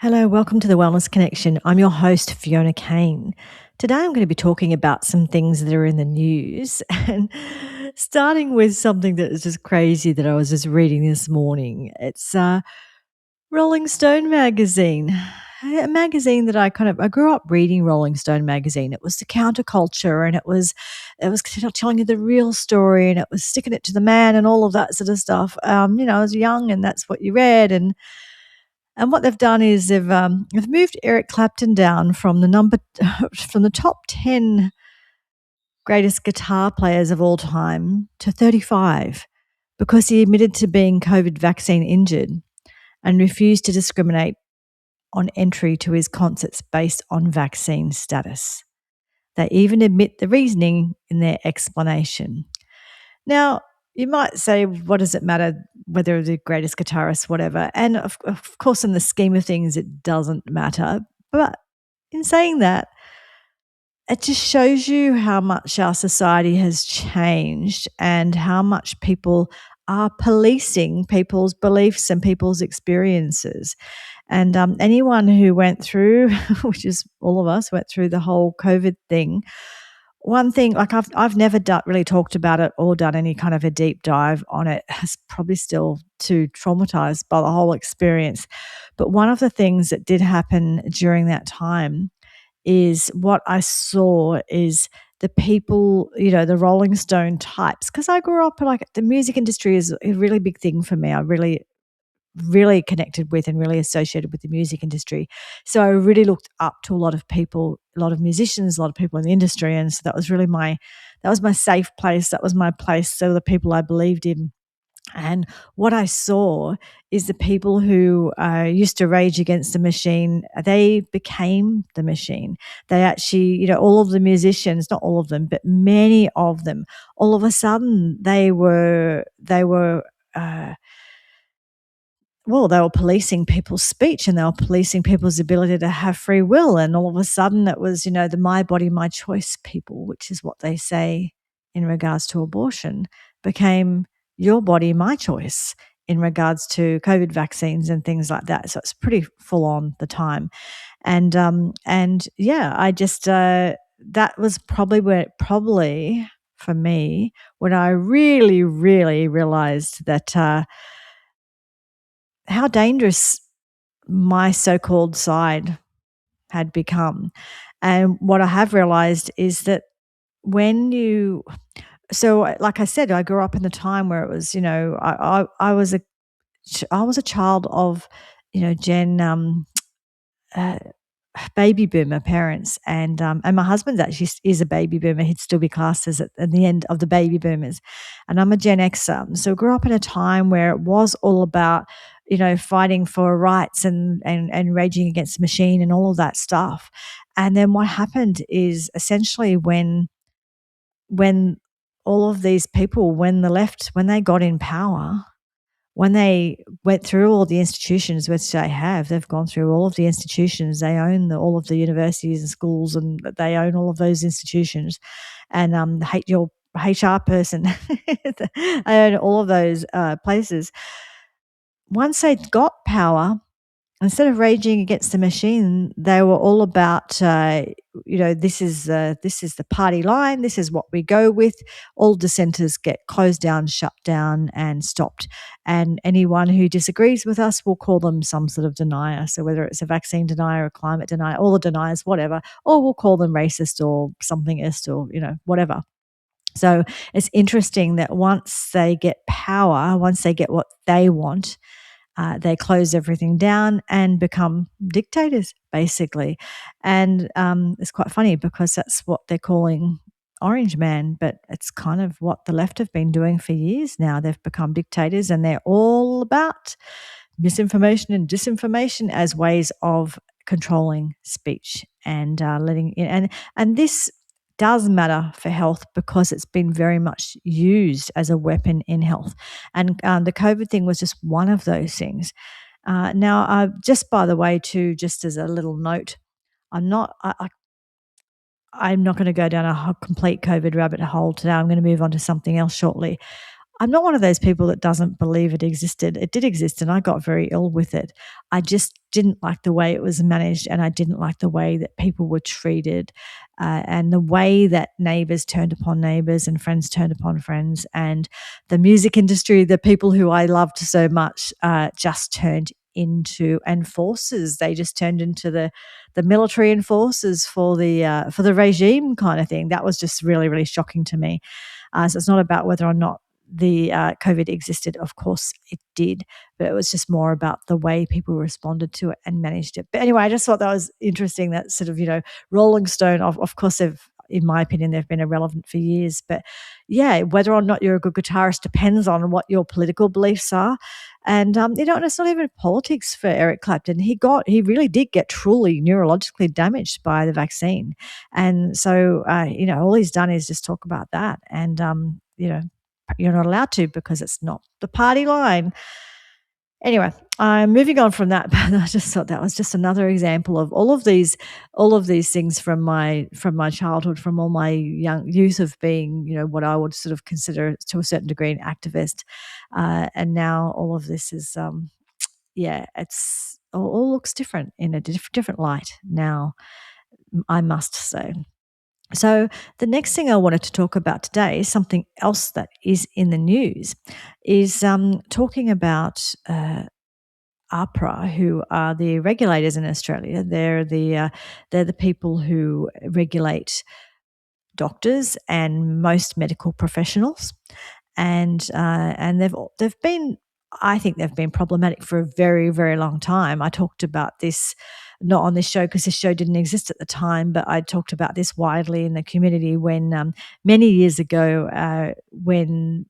Hello, welcome to the Wellness Connection. I'm your host, Fiona Kane. Today I'm going to be talking about some things that are in the news and starting with something that is just crazy that I was just reading this morning. It's Rolling Stone magazine, a magazine that I grew up reading Rolling Stone magazine. It was the counterculture and it was telling you the real story and it was sticking it to the man and all of that sort of stuff. I was young and that's what you read and what they've done is they've moved Eric Clapton down from the from the top 10 greatest guitar players of all time to 35 because he admitted to being COVID vaccine injured and refused to discriminate on entry to his concerts based on vaccine status. They even admit the reasoning in their explanation. Now, you might say, what does it matter whether the greatest guitarist, whatever? And of course, in the scheme of things, it doesn't matter. But in saying that, it just shows you how much our society has changed and how much people are policing people's beliefs and people's experiences. And anyone who went through, which is all of us, went through the whole COVID thing, one thing, like I've never really talked about it or done any kind of a deep dive on it. It's probably still too traumatized by the whole experience. But one of the things that did happen during that time is what I saw is the people, the Rolling Stone types. Because I grew up like the music industry is a really big thing for me. I really connected with and really associated with the music industry. So I really looked up to a lot of people, a lot of musicians, a lot of people in the industry. And so that was really my safe place. That was my place. So the people I believed in. And what I saw is the people who used to rage against the machine, they became the machine. They actually, all of the musicians, not all of them, but many of them, all of a sudden they were they were policing people's speech and they were policing people's ability to have free will. And all of a sudden it was, the my body, my choice people, which is what they say in regards to abortion, became your body, my choice in regards to COVID vaccines and things like that. So it's pretty full on the time. And yeah, I just, that was probably for me, when I really, really realized that, how dangerous my so-called side had become. And what I have realized is that like I said, I grew up in the time where it was, I was a child of, Gen uh, baby boomer parents, and my husband actually is a baby boomer. He'd still be classed as at the end of the baby boomers, and I'm a Gen Xer. So I grew up in a time where it was all about fighting for rights and raging against the machine and all of that stuff. And then what happened is essentially when all of these people, when the left, when they got in power, when they went through all the institutions, which they've gone through all of the institutions. They own all of the universities and schools, and they own all of those institutions. And hate your HR person, I own all of those places. Once they got power, instead of raging against the machine, they were all about, this is the party line. This is what we go with. All dissenters get closed down, shut down, and stopped. And anyone who disagrees with us, we'll call them some sort of denier. So whether it's a vaccine denier, a climate denier, all the deniers, whatever, or we'll call them racist or somethingist or whatever. So it's interesting that once they get power, once they get what they want, they close everything down and become dictators, basically. And it's quite funny because that's what they're calling Orange Man, but it's kind of what the left have been doing for years now. They've become dictators and they're all about misinformation and disinformation as ways of controlling speech and letting in. And this does matter for health because it's been very much used as a weapon in health. And the COVID thing was just one of those things. Now, just by the way, too, just as a little note, I'm not going to go down a complete COVID rabbit hole today. I'm going to move on to something else shortly. I'm not one of those people that doesn't believe it existed. It did exist, and I got very ill with it. I just didn't like the way it was managed, and I didn't like the way that people were treated, and the way that neighbours turned upon neighbours and friends turned upon friends, and the music industry, the people who I loved so much, just turned into enforcers. They just turned into the military enforcers for the regime kind of thing. That was just really, really shocking to me. So it's not about whether or not the COVID existed. Of course, it did, but it was just more about the way people responded to it and managed it. But anyway, I just thought that was interesting. That sort of, Rolling Stone. Of course, in my opinion, they've been irrelevant for years. But yeah, whether or not you're a good guitarist depends on what your political beliefs are. And and it's not even politics for Eric Clapton. He really did get truly neurologically damaged by the vaccine, and so all he's done is just talk about that. And you're not allowed to, because it's not the party line. Anyway, I'm moving on from that, but I just thought that was just another example of all of these things from my childhood, from all my young youth of being, what I would sort of consider to a certain degree an activist, and now all of this is, it's all looks different in a different light now, I must say. So, the next thing I wanted to talk about today, something else that is in the news, is talking about AHPRA, who are the regulators in Australia. They're the people who regulate doctors and most medical professionals, and they've been. I think they've been problematic for a very, very long time. I talked about this not on this show because this show didn't exist at the time, but I talked about this widely in the community when many years ago, when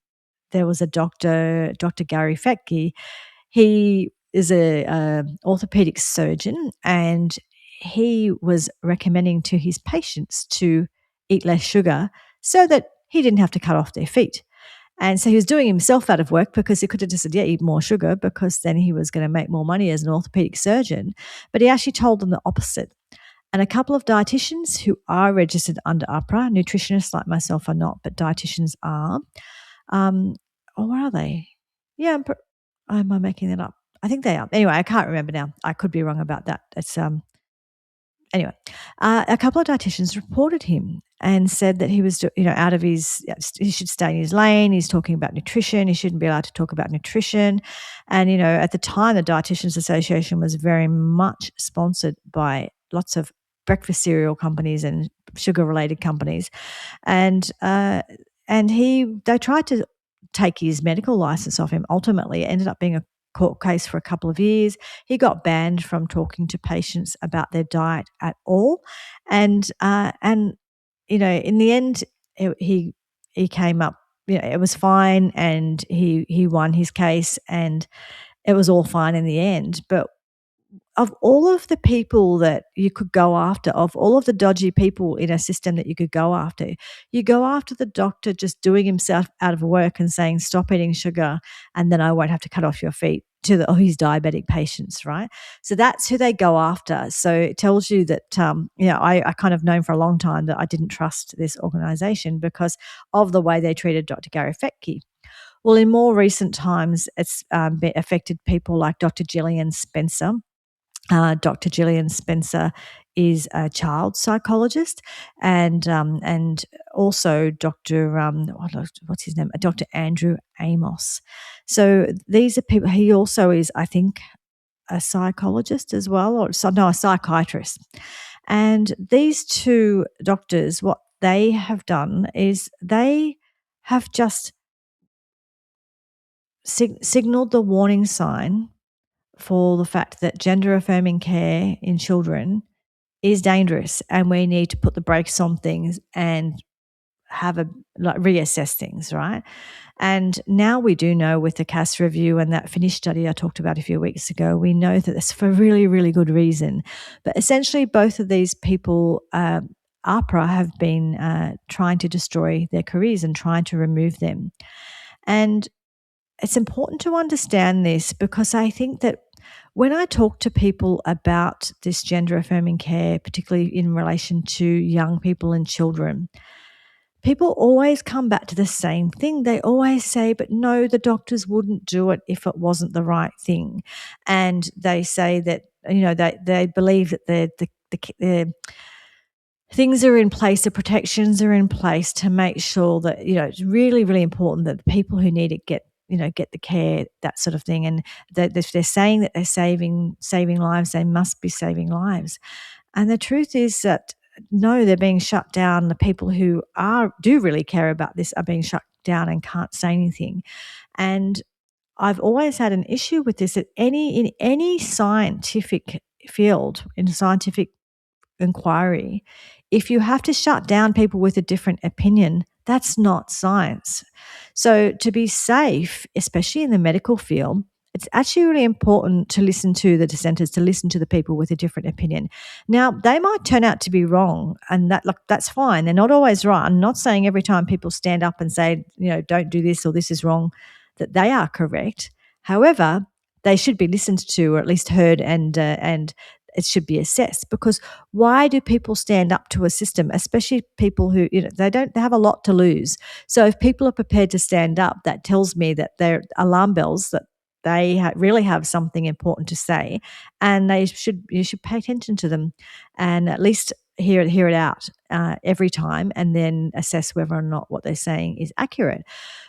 there was a Dr. Gary Fettke. He is a orthopedic surgeon, and he was recommending to his patients to eat less sugar so that he didn't have to cut off their feet. And so he was doing himself out of work, because he could have just said, eat more sugar, because then he was going to make more money as an orthopedic surgeon. But he actually told them the opposite. And a couple of dietitians who are registered under AHPRA, nutritionists like myself are not, but dietitians are. Or where are they? Yeah, am I making that up? I think they are. Anyway, I can't remember now. I could be wrong about that. It's Anyway, a couple of dietitians reported him and said that he was, out of his, he should stay in his lane. He's talking about nutrition. He shouldn't be allowed to talk about nutrition. And, at the time, the Dietitians Association was very much sponsored by lots of breakfast cereal companies and sugar-related companies. And they tried to take his medical license off him. Ultimately, it ended up being a court case for a couple of years. He got banned from talking to patients about their diet at all, and in the end, he came up. It was fine, and he won his case, and it was all fine in the end. But of all of the people that you could go after, of all of the dodgy people in a system that you could go after, you go after the doctor just doing himself out of work and saying, stop eating sugar, and then I won't have to cut off your feet, to his diabetic patients, right? So that's who they go after. So it tells you that, I kind of known for a long time that I didn't trust this organisation because of the way they treated Dr. Gary Fettke. Well, in more recent times, it's affected people like Dr. Gillian Spencer. Dr. Gillian Spencer is a child psychologist, and also Dr. What's his name? Dr. Andrew Amos. So these are people. He also is, I think, a psychologist as well, a psychiatrist. And these two doctors, what they have done is they have just signalled the warning sign for the fact that gender affirming care in children is dangerous, and we need to put the brakes on things and reassess things, right? And now we do know, with the CAS review and that Finnish study I talked about a few weeks ago, we know that it's for really, really good reason. But essentially, both of these people, AHPRA, have been trying to destroy their careers and trying to remove them. And it's important to understand this, because I think that when I talk to people about this gender affirming care, particularly in relation to young people and children, people always come back to the same thing. They always say, but no, the doctors wouldn't do it if it wasn't the right thing. And they say that, they believe that the things are in place, the protections are in place to make sure that, it's really, really important that the people who need it get the care, that sort of thing. And that if they're saying that they're saving lives, they must be saving lives. And the truth is that no, they're being shut down. The people who do really care about this are being shut down and can't say anything. And I've always had an issue with this in any scientific field, in scientific inquiry. If you have to shut down people with a different opinion, that's not science. So to be safe, especially in the medical field, it's actually really important to listen to the dissenters, to listen to the people with a different opinion. Now, they might turn out to be wrong, and that's fine. They're not always right. I'm not saying every time people stand up and say, don't do this or this is wrong, that they are correct. However, they should be listened to, or at least heard, and it should be assessed. Because why do people stand up to a system, especially people who, they have a lot to lose. So if people are prepared to stand up, that tells me that they're alarm bells, that they really have something important to say, and you should pay attention to them and at least hear it out every time, and then assess whether or not what they're saying is accurate.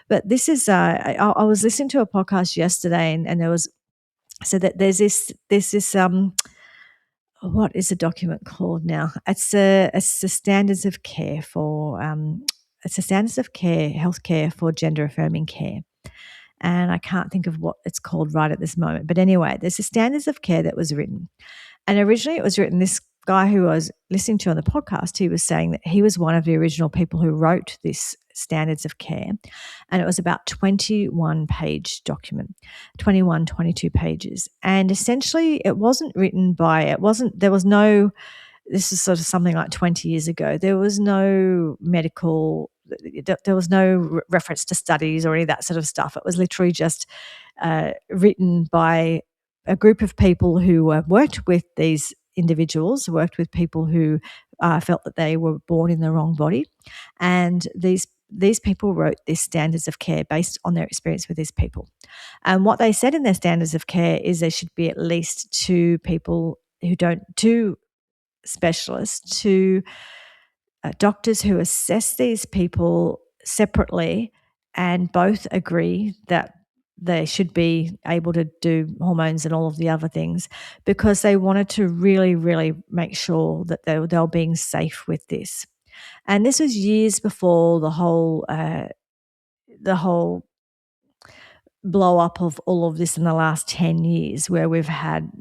But this is I was listening to a podcast yesterday, and there was, so that there's this what is the document called now? It's the standards of care for it's the standards of care, healthcare for gender affirming care. And I can't think of what it's called right at this moment. But anyway, there's the standards of care that was written. And originally it was written, this guy who I was listening to on the podcast, he was saying that he was one of the original people who wrote this standards of care. And it was about 21-page document, 21, 22 pages. And essentially there was no, this is sort of something like 20 years ago, there was no reference to studies or any of that sort of stuff. It was literally just written by a group of people who worked with these individuals, worked with people who felt that they were born in the wrong body. And these people wrote these standards of care based on their experience with these people. And what they said in their standards of care is there should be at least two specialists, two doctors who assess these people separately and both agree that they should be able to do hormones and all of the other things, because they wanted to really, really make sure that they were being safe with this. And this was years before the whole blow up of all of this in the last 10 years, where we've had,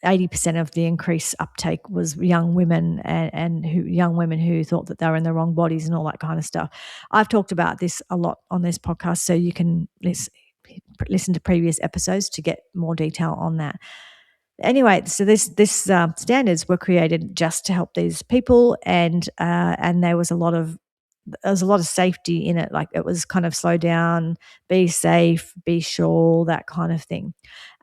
80% of the increased uptake was young women and young women who thought that they were in the wrong bodies and all that kind of stuff. I've talked about this a lot on this podcast, so you can listen to previous episodes to get more detail on that. Anyway, so this standards were created just to help these people, and there was a lot of safety in it. Like, it was kind of slow down, be safe, be sure, that kind of thing.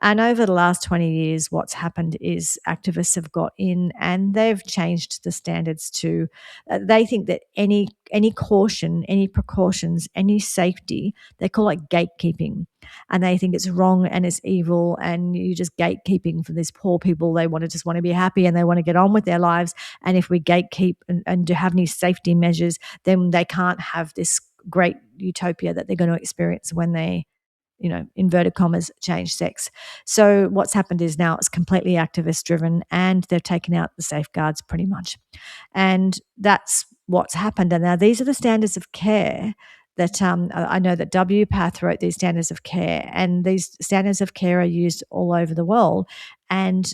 And over the last 20 years, what's happened is activists have got in and they've changed the standards to, they think that any caution, any precautions, any safety, they call it gatekeeping. And they think it's wrong and it's evil, and you're just gatekeeping for these poor people. They want to be happy and they want to get on with their lives. And if we gatekeep and do have any safety measures, then they can't have this great utopia that they're going to experience when they, inverted commas, change sex. So what's happened is now it's completely activist driven, and they've taken out the safeguards pretty much. And that's what's happened. And now these are the standards of care that I know that AHPRA wrote these standards of care, and these standards of care are used all over the world, and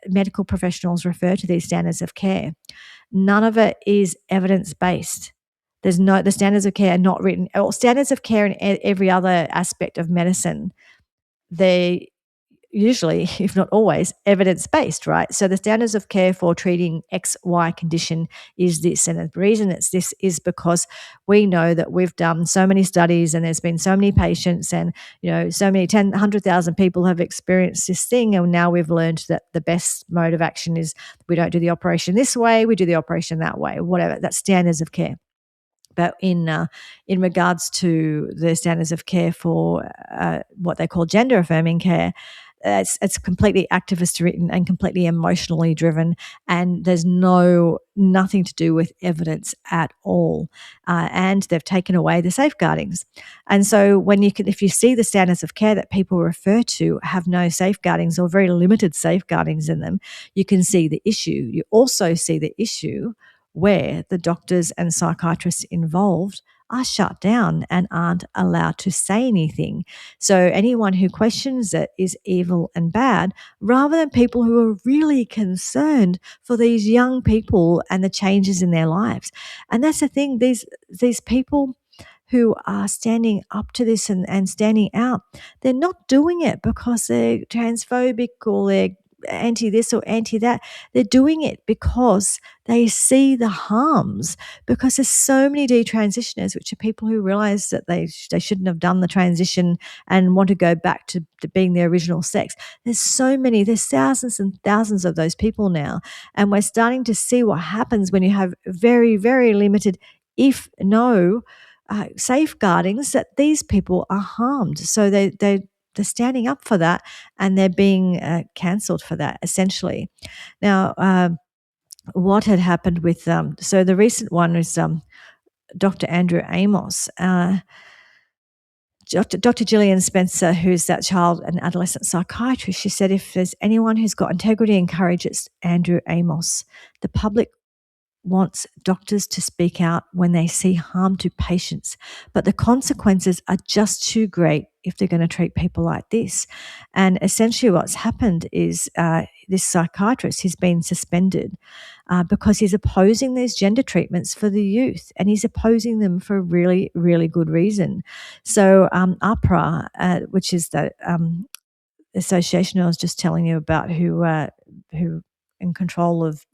medical professionals refer to these standards of care. None of it is evidence-based. The standards of care are not written, or standards of care in every other aspect of medicine, they usually, if not always, evidence-based, right? So the standards of care for treating XY condition is this. And the reason it's this is because we know that we've done so many studies and there's been so many patients, and, so many 100,000 people have experienced this thing. And now we've learned that the best mode of action is we don't do the operation this way, we do the operation that way, whatever. That's standards of care. But in regards to the standards of care for what they call gender affirming care, it's completely activist written and completely emotionally driven, and there's nothing to do with evidence at all. And they've taken away the safeguardings. And so if you see the standards of care that people refer to have no safeguardings or very limited safeguardings in them, you can see the issue. You also see the issue where the doctors and psychiatrists involved are shut down and aren't allowed to say anything. So anyone who questions it is evil and bad, rather than people who are really concerned for these young people and the changes in their lives. And that's the thing, these people who are standing up to this and standing out, they're not doing it because they're transphobic or they're anti this or anti that. They're doing it because they see the harms, because there's so many detransitioners, which are people who realize that they shouldn't have done the transition and want to go back to being their original sex. There's thousands and thousands of those people now. And we're starting to see what happens when you have very, very limited, if no, safeguardings, that these people are harmed. So they're standing up for that, and they're being cancelled for that, essentially. Now, what had happened with so the recent one is Dr. Andrew Amos. Dr. Gillian Spencer, who's that child and adolescent psychiatrist, she said, if there's anyone who's got integrity and courage, it's Andrew Amos. The public wants doctors to speak out when they see harm to patients, but the consequences are just too great if they're going to treat people like this. And essentially what's happened is this psychiatrist has been suspended because he's opposing these gender treatments for the youth, and he's opposing them for a really, really good reason. So AHPRA, which is the association I was just telling you about, who in control of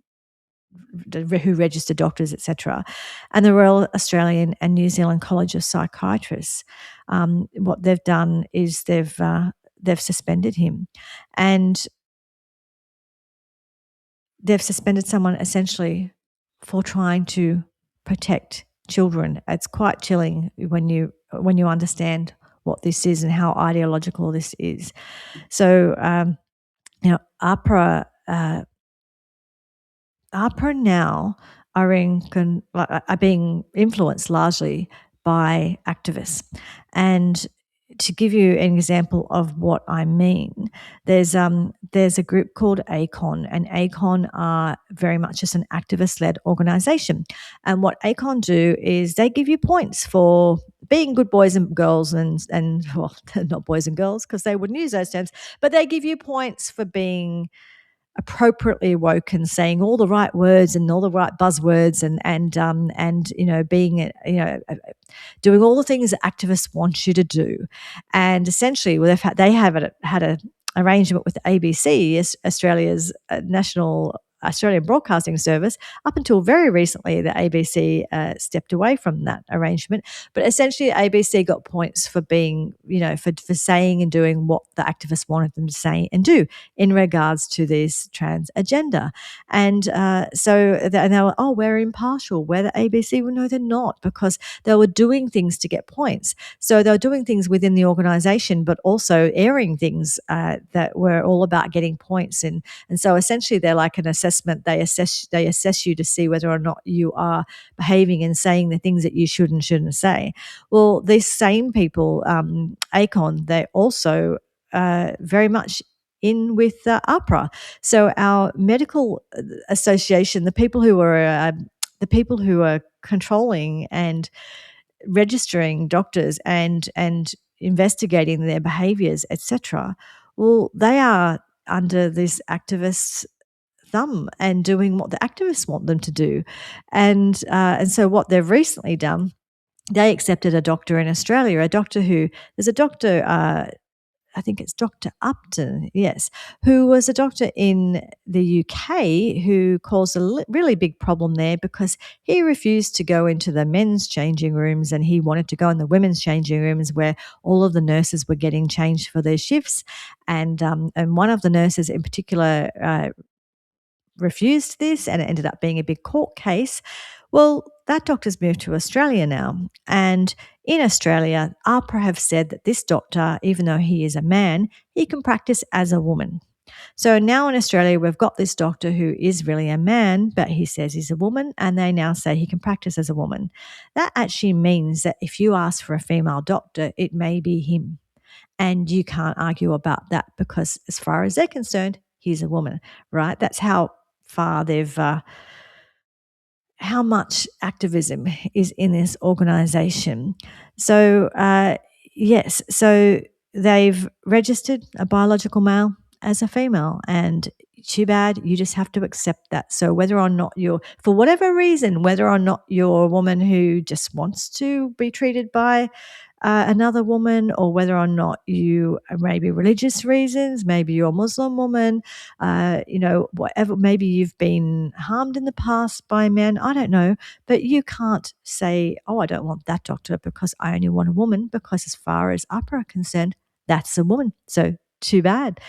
who register doctors, etc., and the Royal Australian and New Zealand College of Psychiatrists, what they've done is they've suspended him, and they've suspended someone essentially for trying to protect children. It's quite chilling when you understand what this is and how ideological this is. So, AHPRA now are being influenced largely by activists. And to give you an example of what I mean, there's a group called ACON, and ACON are very much just an activist-led organisation. And what ACON do is they give you points for being good boys and girls, and well, not boys and girls because they wouldn't use those terms, but they give you points for being appropriately woke and saying all the right words and all the right buzzwords, and being doing all the things that activists want you to do. And essentially, well, they have had a arrangement with the ABC, Australia's national Australian Broadcasting Service. Up until very recently, the ABC stepped away from that arrangement. But essentially, ABC got points for being, for saying and doing what the activists wanted them to say and do in regards to this trans agenda. And they were, we're impartial. We're the ABC. Well, no, they're not, because they were doing things to get points. So they were doing things within the organisation, but also airing things that were all about getting points. And so essentially, they're like an assessment. They assess you to see whether or not you are behaving and saying the things that you should and shouldn't say. Well, these same people, ACON, they're also very much in with AHPRA. So our medical association, the people who are controlling and registering doctors and investigating their behaviours, etc., well, they are under this activist thumb and doing what the activists want them to do. And so what they've recently done, they accepted a doctor in Australia, there's a doctor, I think it's Dr. Upton, yes, who was a doctor in the UK who caused a really big problem there because he refused to go into the men's changing rooms, and he wanted to go in the women's changing rooms where all of the nurses were getting changed for their shifts. And one of the nurses in particular refused this, and it ended up being a big court case. Well, that doctor's moved to Australia now. And in Australia, AHPRA have said that this doctor, even though he is a man, he can practice as a woman. So now in Australia, we've got this doctor who is really a man, but he says he's a woman, and they now say he can practice as a woman. That actually means that if you ask for a female doctor, it may be him. And you can't argue about that because, as far as they're concerned, he's a woman, right? That's how far how much activism is in this organization. So, yes, so they've registered a biological male as a female, and too bad, you just have to accept that. So, whether or not you're, for whatever reason, whether or not you're a woman who just wants to be treated by another woman, or whether or not you maybe religious reasons, maybe you're a Muslim woman, whatever, maybe you've been harmed in the past by men, I don't know, but you can't say, oh, I don't want that doctor because I only want a woman, because as far as AHPRA are concerned, that's a woman. So too bad.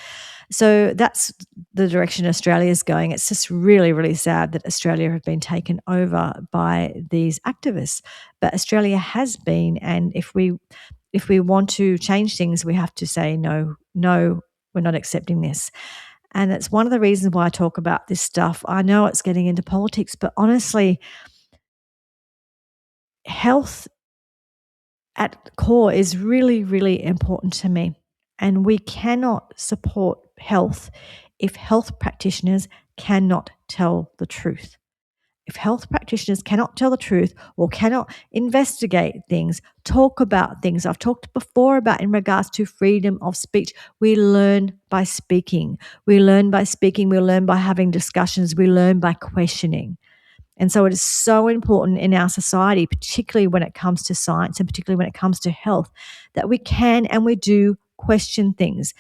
So that's the direction Australia is going. It's just really, really sad that Australia have been taken over by these activists. But Australia has been, and if we want to change things, we have to say no, no, we're not accepting this. And it's one of the reasons why I talk about this stuff. I know it's getting into politics, but honestly, health at core is really, really important to me. And we cannot support health if health practitioners cannot tell the truth. If health practitioners cannot tell the truth or cannot investigate things, talk about things, I've talked before about in regards to freedom of speech. We learn by speaking. We learn by speaking. We learn by having discussions. We learn by questioning. And so it is so important in our society, particularly when it comes to science and particularly when it comes to health, that we can and we do question things.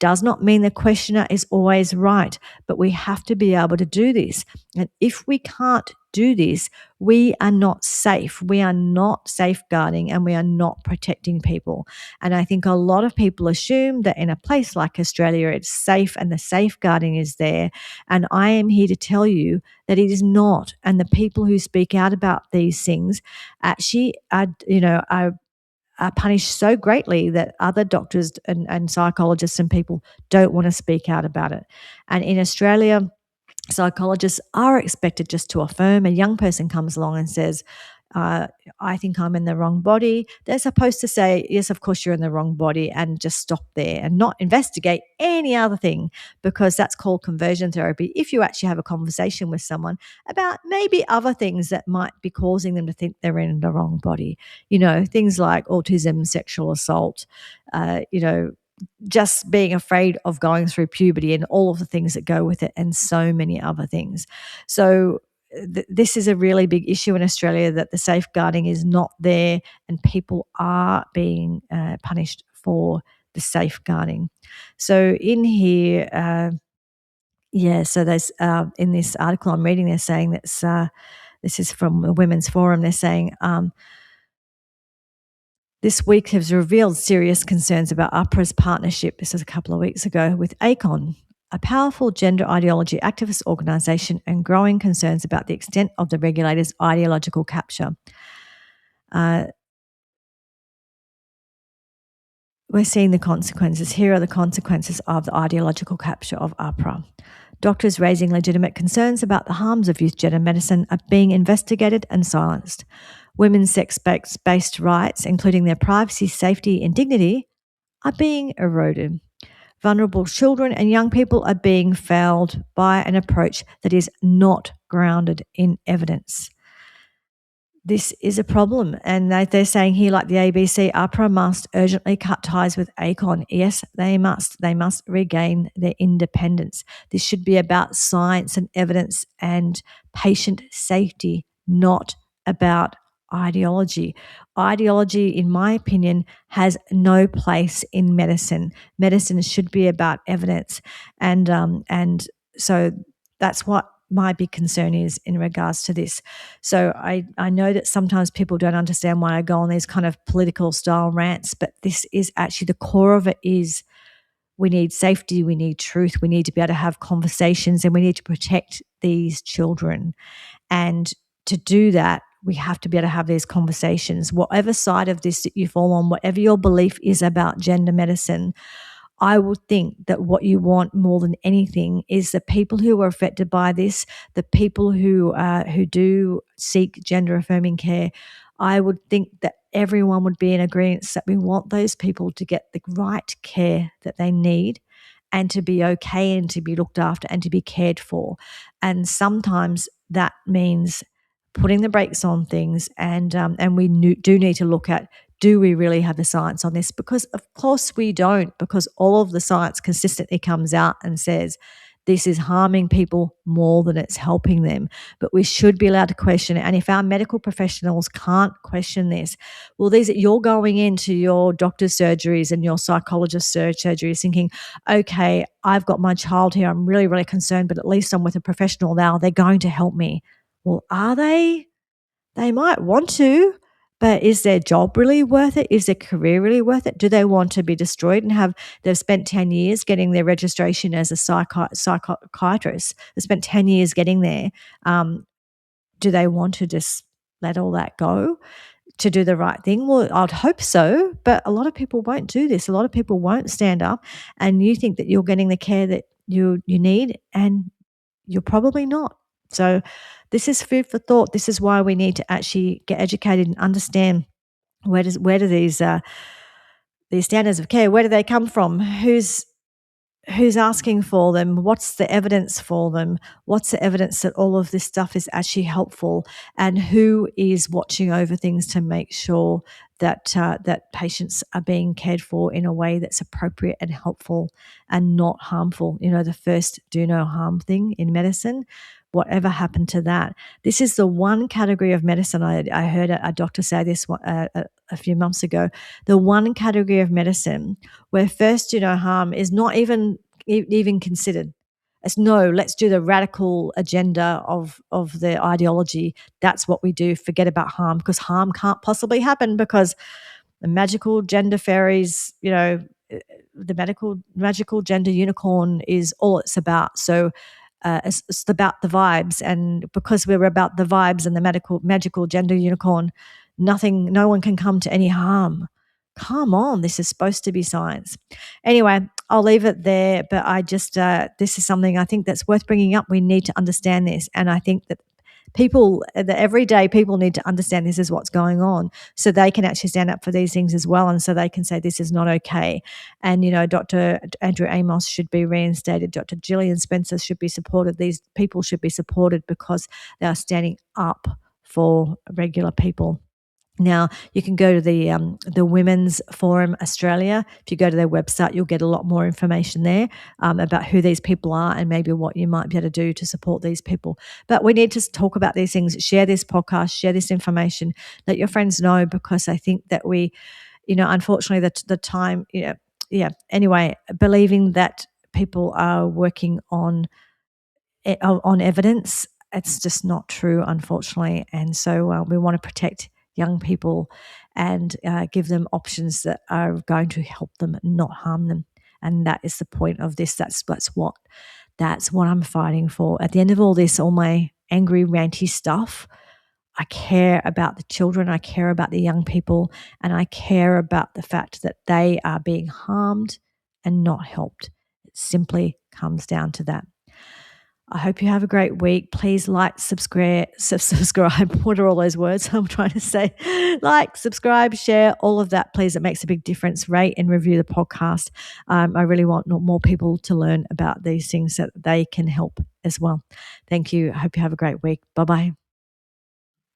Does not mean the questioner is always right, but we have to be able to do this. And if we can't do this, we are not safe. We are not safeguarding and we are not protecting people. And I think a lot of people assume that in a place like Australia, it's safe and the safeguarding is there. And I am here to tell you that it is not. And the people who speak out about these things actually are punished so greatly that other doctors and psychologists and people don't want to speak out about it. And in Australia, psychologists are expected just to affirm. A young person comes along and says, I think I'm in the wrong body. They're supposed to say, yes, of course you're in the wrong body, and just stop there and not investigate any other thing, because that's called conversion therapy. If you actually have a conversation with someone about maybe other things that might be causing them to think they're in the wrong body, things like autism, sexual assault, just being afraid of going through puberty and all of the things that go with it, and so many other things. So this is a really big issue in Australia, that the safeguarding is not there and people are being punished for the safeguarding. So in here, so there's in this article I'm reading, they're saying that this is from the Women's Forum. They're saying this week has revealed serious concerns about AHPRA's partnership, this is a couple of weeks ago, with ACON, a powerful gender ideology activist organisation, and growing concerns about the extent of the regulators' ideological capture. We're seeing the consequences. Here are the consequences of the ideological capture of AHPRA. Doctors raising legitimate concerns about the harms of youth gender medicine are being investigated and silenced. Women's sex-based rights, including their privacy, safety and dignity, are being eroded. Vulnerable children and young people are being failed by an approach that is not grounded in evidence. This is a problem. And they're saying here, like the ABC, AHPRA must urgently cut ties with ACON. Yes, they must. They must regain their independence. This should be about science and evidence and patient safety, not about ideology. Ideology, in my opinion, has no place in medicine. Medicine should be about evidence. And so that's what my big concern is in regards to this. So I know that sometimes people don't understand why I go on these kind of political style rants, but this is actually the core of it. Is we need safety, we need truth, we need to be able to have conversations, and we need to protect these children. And to do that, we have to be able to have these conversations. Whatever side of this that you fall on, whatever your belief is about gender medicine, I would think that what you want more than anything is the people who are affected by this, the people who do seek gender affirming care. I would think that everyone would be in agreement that we want those people to get the right care that they need and to be okay and to be looked after and to be cared for. And sometimes that means putting the brakes on things, and we do need to look at, do we really have the science on this? Because of course we don't, because all of the science consistently comes out and says this is harming people more than it's helping them. But we should be allowed to question it. And if our medical professionals can't question this, well, you're going into your doctor's surgeries and your psychologist surgeries thinking, okay, I've got my child here. I'm really, really concerned, but at least I'm with a professional now. They're going to help me. Well, are they? They might want to, but is their job really worth it? Is their career really worth it? Do they want to be destroyed and they've spent 10 years getting their registration as a psychiatrist? They spent 10 years getting there. Do they want to just let all that go to do the right thing? Well, I'd hope so, but a lot of people won't do this. A lot of people won't stand up, and you think that you're getting the care that you need, and you're probably not. So this is food for thought. This is why we need to actually get educated and understand where do these standards of care, where do they come from? Who's asking for them? What's the evidence for them? What's the evidence that all of this stuff is actually helpful? And who is watching over things to make sure that that patients are being cared for in a way that's appropriate and helpful and not harmful? You know, the first do no harm thing in medicine. Whatever happened to that? This is the one category of medicine. I heard a doctor say this a few months ago. The one category of medicine where first do no harm is not even considered. It's no, let's do the radical agenda of the ideology. That's what we do. Forget about harm, because harm can't possibly happen because the magical gender fairies, you know, the magical gender unicorn is all it's about. So it's about the vibes, and because we're about the vibes and the magical gender unicorn, no one can come to any harm. Come on, this is supposed to be science. Anyway, I'll leave it there, but I just this is something I think that's worth bringing up. We need to understand this, and I think that the everyday people need to understand this is what's going on, so they can actually stand up for these things as well, and so they can say this is not okay. And you know, Dr. Andrew Amos should be reinstated. Dr. Gillian Spencer should be supported. These people should be supported because they are standing up for regular people. Now, you can go to the Women's Forum Australia. If you go to their website, you'll get a lot more information there about who these people are and maybe what you might be able to do to support these people. But we need to talk about these things, share this podcast, share this information, let your friends know, because I think that we, you know, unfortunately the time, you know, yeah. Anyway, believing that people are working on evidence, it's just not true, unfortunately. And so we want to protect young people and give them options that are going to help them, not harm them. And that is the point of this. That's what I'm fighting for. At the end of all this, all my angry, ranty stuff, I care about the children, I care about the young people, and I care about the fact that they are being harmed and not helped. It simply comes down to that. I hope you have a great week. Please like, subscribe. What are all those words I'm trying to say? Like, subscribe, share, all of that, please. It makes a big difference. Rate and review the podcast. I really want more people to learn about these things so that they can help as well. Thank you. I hope you have a great week. Bye-bye.